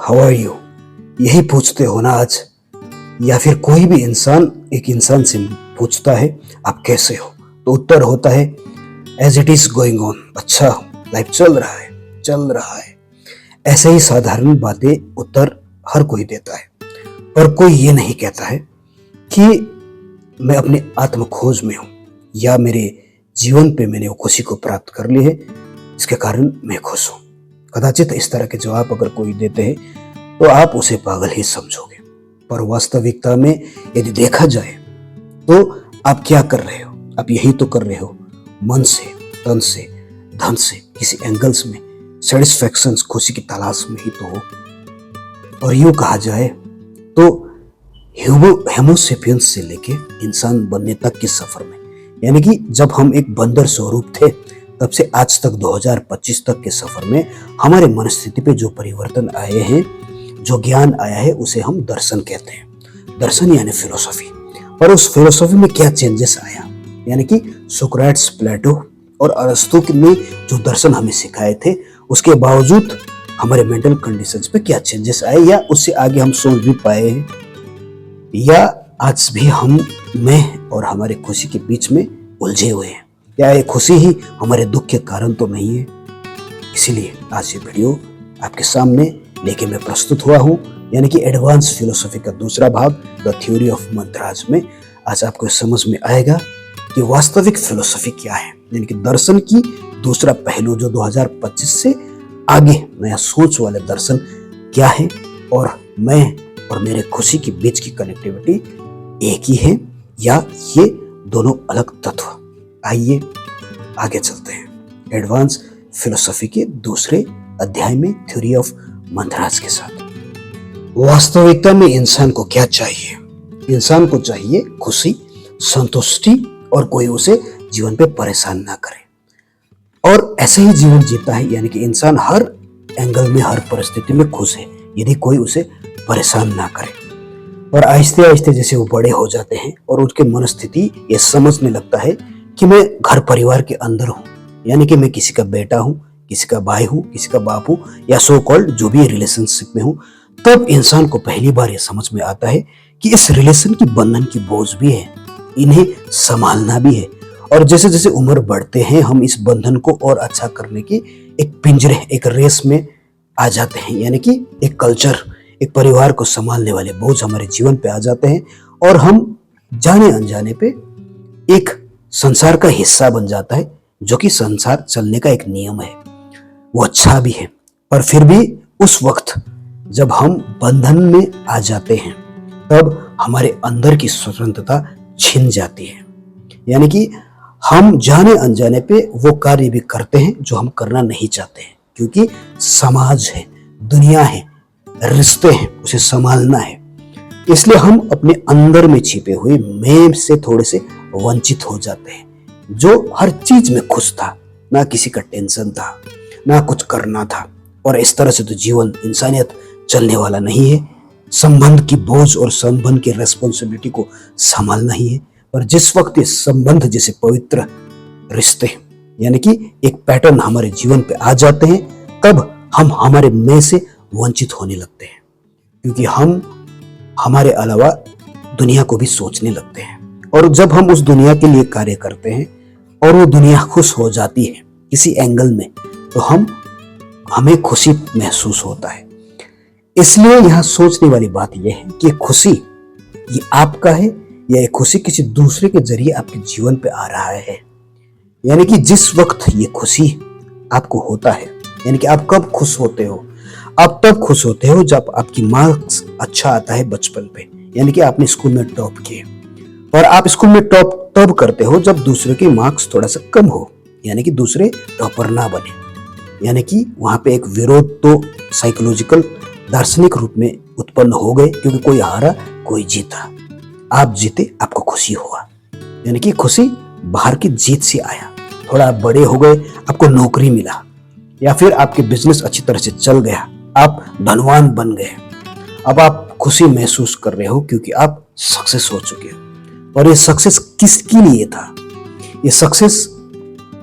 How are you, यही पूछते हो ना आज? या फिर कोई भी इंसान एक इंसान से पूछता है आप कैसे हो, तो उत्तर होता है as it is going on. अच्छा, लाइफ चल रहा है। ऐसे ही साधारण बातें उत्तर हर कोई देता है, पर कोई ये नहीं कहता है कि मैं अपने आत्म खोज में हूं या मेरे जीवन पे मैंने वो खुशी को प्राप्त कर ली है, इसके कारण मैं खुश हूं। कदाचित इस तरह के जवाब अगर कोई देते हैं तो आप उसे पागल ही समझोगे, पर वास्तविकता में यदि देखा जाए तो आप क्या कर रहे हो? आप यही तो कर रहे हो, मन से, तन से, धन से, किसी एंगल्स में सेटिस्फैक्शन, खुशी की तलाश में ही तो हो। और यूं कहा जाए तो होमोसेपियंस से लेके इंसान बनने तक के सफर में, यानी कि जब हम एक बंदर स्वरूप थे तब से आज तक 2025 तक के सफर में हमारे मनस्थिति पे जो परिवर्तन आए हैं, जो ज्ञान आया है, उसे हम दर्शन कहते हैं। दर्शन यानी फिलोसफी। और उस फिलोसफी में क्या चेंजेस आया, यानी कि सोक्रेट्स, प्लेटो और अरस्तु ने जो दर्शन हमें सिखाए थे, उसके बावजूद हमारे मेंटल कंडीशंस पे क्या चेंजेस आए, या उससे आगे हम सोच भी पाए हैं, या आज भी हम, मैं और हमारे खुशी के बीच में उलझे हुए हैं, या ये खुशी ही हमारे दुख के कारण तो नहीं है। इसीलिए आज ये वीडियो आपके सामने लेके मैं प्रस्तुत हुआ हूँ, यानी कि एडवांस फिलोसफी का दूसरा भाग, द थ्योरी ऑफ मंत्राज में। आज आपको समझ में आएगा कि वास्तविक फिलोसफी क्या है, यानी कि दर्शन की दूसरा पहलू जो 2025 से आगे नया सोच वाले दर्शन क्या है, और मैं और मेरे खुशी के बीच की कनेक्टिविटी एक ही है या ये दोनों अलग तत्व। आइए आगे चलते हैं एडवांस फिलोसफी के दूसरे अध्याय में, थ्योरी ऑफ मंत्राज के साथ। वास्तविकता में इंसान को क्या चाहिए? इंसान को चाहिए खुशी, संतुष्टि, और कोई उसे जीवन पे परेशान ना करे। और ऐसे ही जीवन जीता है, यानी कि इंसान हर एंगल में, हर परिस्थिति में खुश है यदि कोई उसे परेशान ना करे। और आहिस्ते आहिस्ते जैसे वो बड़े हो जाते हैं और उनके मनस्थिति ये समझने लगता है कि मैं घर परिवार के अंदर हूँ, यानी कि मैं किसी का बेटा हूँ, किसी का भाई हूँ, किसी का बाप हूँ, या सो कॉल्ड जो भी रिलेशनशिप में हूँ, तब इंसान को पहली बार ये समझ में आता है कि इस रिलेशन की बंधन की बोझ भी है, इन्हें संभालना भी है। और जैसे जैसे उम्र बढ़ते हैं हम इस बंधन को और अच्छा करने की एक पिंजरे, एक रेस में आ जाते हैं, यानी कि एक कल्चर, एक परिवार को संभालने वाले बोझ हमारे जीवन पे आ जाते हैं, और हम जाने अनजाने पे एक संसार का हिस्सा बन जाता है, जो कि संसार चलने का एक नियम है। वो अच्छा भी है, पर फिर भी उस वक्त जब हम बंधन में आ जाते हैं तब हमारे अंदर की स्वतंत्रता छिन जाती है, यानी कि हम जाने अनजाने पे वो कार्य भी करते हैं जो हम करना नहीं चाहते हैं, क्योंकि समाज है, दुनिया है, रिश्ते हैं, उसे संभालना है। इसलिए हम अपने अंदर में छिपे हुए मैं से थोड़े से वंचित हो जाते हैं, जो हर चीज में खुश था, ना किसी का टेंशन था, ना कुछ करना था। और इस तरह से तो जीवन, इंसानियत चलने वाला नहीं है। संबंध की बोझ और संबंध की रेस्पॉन्सिबिलिटी को संभालना ही है। पर जिस वक्त ये संबंध जैसे पवित्र रिश्ते, यानी कि एक पैटर्न हमारे जीवन पे आ जाते हैं, तब हम हमारे मैं से वंचित होने लगते हैं, क्योंकि हम हमारे अलावा दुनिया को भी सोचने लगते हैं। और जब हम उस दुनिया के लिए कार्य करते हैं और वो दुनिया खुश हो जाती है किसी एंगल में, तो हमें खुशी महसूस होता है। इसलिए यहाँ सोचने वाली बात यह है कि खुशी ये आपका है या ये खुशी किसी दूसरे के जरिए आपके जीवन पे आ रहा है। यानी कि जिस वक्त ये खुशी आपको होता है, यानी कि आप कब खुश होते हो? आप तब खुश होते हो जब आपकी मार्क्स अच्छा आता है बचपन पे, यानी कि आपने स्कूल में टॉप किए। और आप स्कूल में टॉप तब करते हो जब दूसरे के मार्क्स थोड़ा सा कम हो, यानी कि दूसरे टॉपर ना बने। यानी कि वहां पे एक विरोध तो साइकोलॉजिकल, दार्शनिक रूप में उत्पन्न हो गए, क्योंकि कोई हारा कोई जीता। आप जीते, आपको खुशी हुआ, यानी कि खुशी बाहर की जीत से आया। थोड़ा आप बड़े हो गए, आपको नौकरी मिला, या फिर आपके बिजनेस अच्छी तरह से चल गया, आप धनवान बन गए। अब आप खुशी महसूस कर रहे हो क्योंकि आप सक्सेस हो चुके हो। और ये सक्सेस किसके लिए था? ये सक्सेस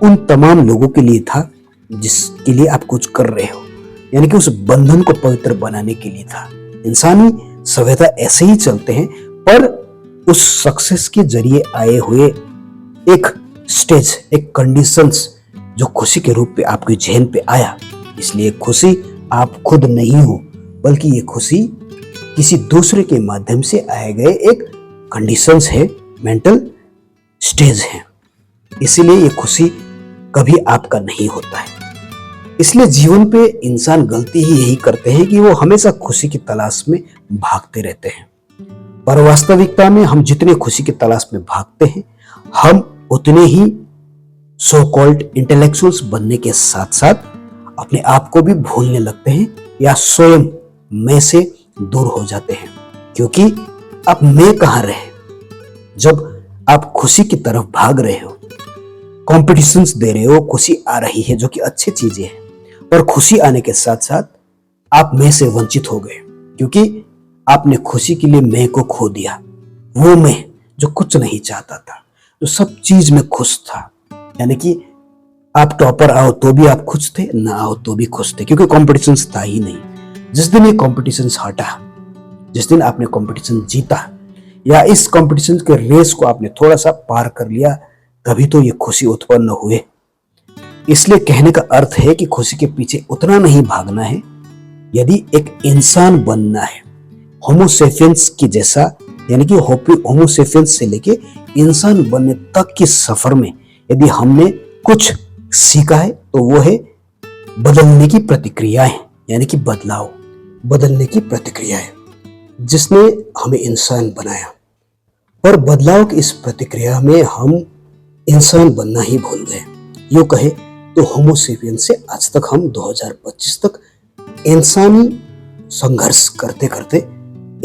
उन तमाम लोगों के लिए था जिसके लिए आप कुछ कर रहे हो, यानी कि उस बंधन को पवित्र बनाने के लिए था। इंसानी सभ्यता ऐसे ही चलते हैं, पर उस सक्सेस के जरिए आए हुए एक स्टेज, एक कंडीशंस जो खुशी के रूप में आपके जहन पे आया। इसलिए खुशी आप खुद नहीं हो, बल्कि ये खुशी किसी दूसरे के माध्यम से आए गए एक कंडीशंस है, मेंटल स्टेज है। इसीलिए ये खुशी कभी आपका नहीं होता है। इसलिए जीवन पे इंसान गलती ही यही करते हैं कि वो हमेशा खुशी की तलाश में भागते रहते हैं। पर वास्तविकता में हम जितने खुशी की तलाश में भागते हैं, हम उतने ही सो कॉल्ड इंटेलेक्चुअल्स बनने के साथ साथ अपने आप को भी भूलने लगते हैं या स्वयं मैं से दूर हो जाते हैं। क्योंकि अब मैं कहाँ रहे। जब आप खुशी की तरफ भाग रहे हो, कॉम्पिटिशन्स दे रहे हो, खुशी आ रही है जो कि अच्छी चीजें हैं, पर खुशी आने के साथ साथ आप मैं से वंचित हो गए, क्योंकि आपने खुशी के लिए मैं को खो दिया। वो मैं जो कुछ नहीं चाहता था, जो सब चीज में खुश था। यानी कि आप टॉपर आओ तो भी आप खुश थे, ना आओ तो भी खुश थे, क्योंकि कॉम्पिटिशन था ही नहीं। जिस दिन ये कॉम्पिटिशन हटा, जिस दिन आपने कॉम्पिटिशन जीता या इस कॉम्पिटिशन के रेस को आपने थोड़ा सा पार कर लिया, तभी तो ये खुशी उत्पन्न हुए। इसलिए कहने का अर्थ है कि खुशी के पीछे उतना नहीं भागना है। यदि एक इंसान बनना है होमोसेपियंस की जैसा, यानी कि होमोसेपियंस से लेके इंसान बनने तक के सफर में यदि हमने कुछ सीखा है तो वो है बदलने की प्रतिक्रियाएं, यानी कि बदलाव, बदलने की प्रतिक्रियाएं, जिसने हमें इंसान बनाया। पर बदलाव की इस प्रतिक्रिया में हम इंसान बनना ही भूल गए। यूं कहे तो होमोसेपियंस से आज तक हम 2025 तक इंसानी संघर्ष करते करते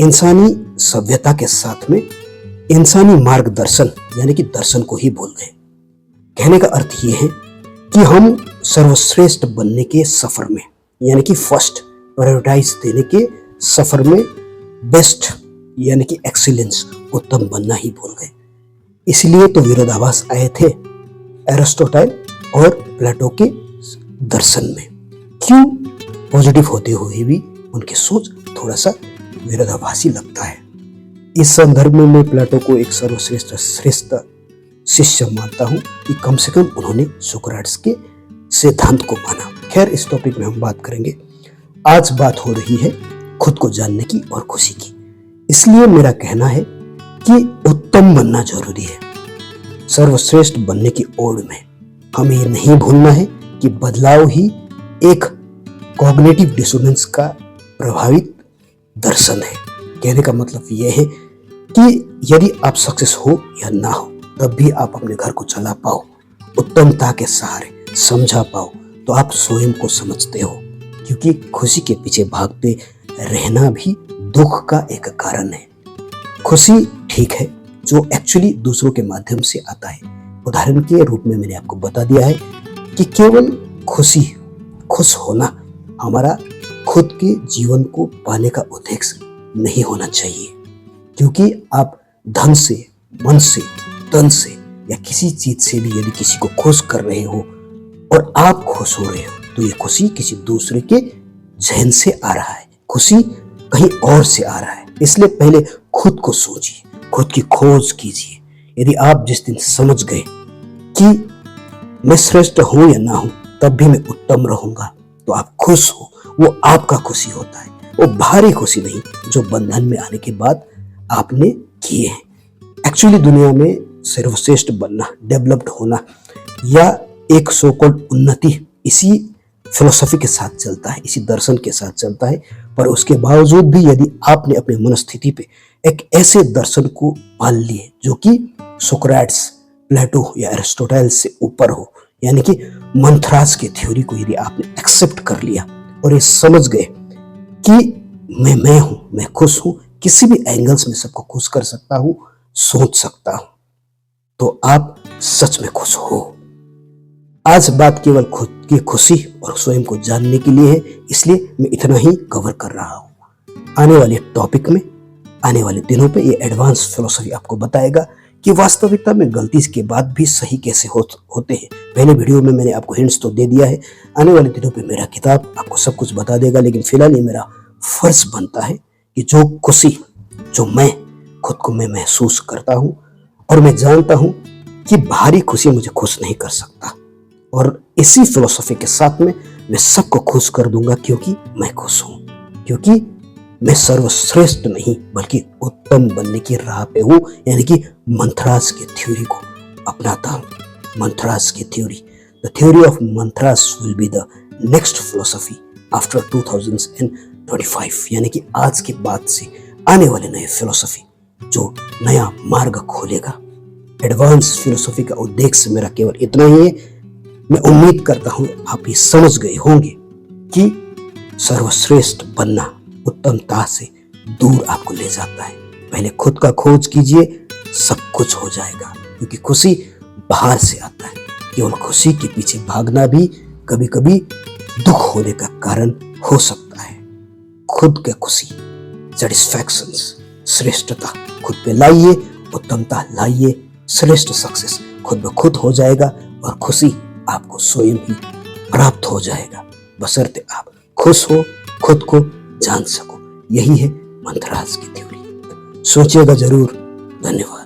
इंसानी सभ्यता के साथ में इंसानी मार्गदर्शन यानी कि दर्शन को ही भूल गए। कहने का अर्थ ये है कि हम सर्वश्रेष्ठ बनने के सफर में, यानी कि फर्स्ट प्रायोरिटाइज देने के सफर में बेस्ट यानी कि एक्सीलेंस, उत्तम बनना ही भूल गए। इसलिए तो विरोधाभास आए थे एरिस्टोटल और प्लेटो के दर्शन में। क्यों पॉजिटिव होते हुए भी उनकी सोच थोड़ा सा विरोधाभासी लगता है। इस संदर्भ में मैं प्लेटो को एक श्रेष्ठ शिष्य मानता हूं कि कम से कम उन्होंने सोक्रेटिस के सिद्धांत को माना। खैर, इस टॉपिक में हम बात करेंगे। आज बात हो रही है खुद को जानने की और खुशी की। इसलिए मेरा कहना है कि उत्तम बनना जरूरी है। सर्वश्रेष्ठ बनने की ओर में हमें ये नहीं भूलना है कि बदलाव ही एक कॉग्निटिव डिसोनेंस का प्रभावित दर्शन है। कहने का मतलब यह है कि यदि आप सक्सेस हो या ना हो, तब भी आप अपने घर को चला पाओ, उत्तमता के सहारे समझा पाओ, तो आप स्वयं को समझते हो। क्योंकि खुशी के पीछे भागते रहना भी दुख का एक कारण है। खुशी ठीक है जो एक्चुअली दूसरों के माध्यम से आता है। उदाहरण के रूप में मैंने आपको बता दिया है कि केवल खुश होना हमारा खुद के जीवन को पाने का उद्देश्य नहीं होना चाहिए। क्योंकि आप धन से, मन से, तन से या किसी चीज से भी यदि किसी को खुश कर रहे हो और आप खुश हो रहे हो, तो ये खुशी किसी दूसरे के जहन से आ रहा है, खुशी कहीं और से आ रहा है। इसलिए पहले खुद को सोचिए, खुद की खोज कीजिए। यदि आप जिस दिन समझ गए कि मैं श्रेष्ठ हूं या ना हूं, तब भी मैं उत्तम रहूंगा, तो आप खुश हो। वो आपका खुशी होता है, वो बाहरी खुशी नहीं जो बंधन में आने के बाद आपने किए हैं। एक्चुअली दुनिया में सर्वश्रेष्ठ बनना, डेवलप्ड होना या एक सो कॉल्ड उन्नति इसी फिलोसफी के साथ चलता है, इसी दर्शन के साथ चलता है। पर उसके बावजूद भी यदि आपने अपने मनस्थिति पे एक ऐसे दर्शन को पाल लिए जो कि सोक्रेटिस, प्लेटो या एरिस्टोटल से ऊपर हो, यानी कि मंथराज की थ्योरी को यदि आपने एक्सेप्ट कर लिया और ये समझ गए कि मैं हूं, मैं खुश हूं, किसी भी एंगल्स में सबको खुश कर सकता हूं, सोच सकता हूं, तो आप सच में खुश हो। आज बात केवल खुद की खुशी और स्वयं को जानने के लिए है, इसलिए मैं इतना ही कवर कर रहा हूं। आने वाले टॉपिक में, आने वाले दिनों पे ये एडवांस फिलोसफी आपको बताएगा कि वास्तविकता में गलती के बाद भी सही कैसे होते हैं। पहले वीडियो में मैंने आपको हिंट्स तो दे दिया है, आने वाले दिनों पे मेरा किताब आपको सब कुछ बता देगा, लेकिन फिलहाल ये मेरा फर्ज बनता है कि जो खुशी जो मैं खुद को मैं महसूस करता हूँ और मैं जानता हूँ कि बाहरी खुशी मुझे खुश नहीं कर सकता, और इसी फिलोसफी के साथ में मैं सबको खुश कर दूंगा, क्योंकि मैं खुश हूँ, क्योंकि मैं सर्वश्रेष्ठ नहीं बल्कि उत्तम बनने की राह पे हूँ। यानी कि मंथरास की थ्योरी को अपनाता हूँ। मंथरास की थ्योरी, द थ्योरी ऑफ मंथरास will be the next philosophy after 2025, यानी कि आज के बाद से आने वाले नए फिलोसफी जो नया मार्ग खोलेगा। एडवांस फिलोसफी का उद्देश्य मेरा केवल इतना ही है। मैं उम्मीद करता हूं आप ये समझ गए होंगे कि सर्वश्रेष्ठ बनना उत्तमता से दूर आपको ले जाता है। पहले खुद का खोज कीजिए, सब कुछ हो जाएगा, क्योंकि खुशी बाहर से आता है। केवल खुशी के पीछे भागना भी कभी कभी दुख होने का कारण हो सकता है। खुद का खुशी, सेटिस्फैक्शंस, श्रेष्ठता खुद पे लाइए, उत्तमता लाइए, श्रेष्ठ सक्सेस खुद ब खुद हो जाएगा और खुशी आपको स्वयं ही प्राप्त हो जाएगा, बशर्ते आप खुश हो, खुद को जान सको। यही है मंथराज की थ्योरी। सोचिएगा जरूर। धन्यवाद।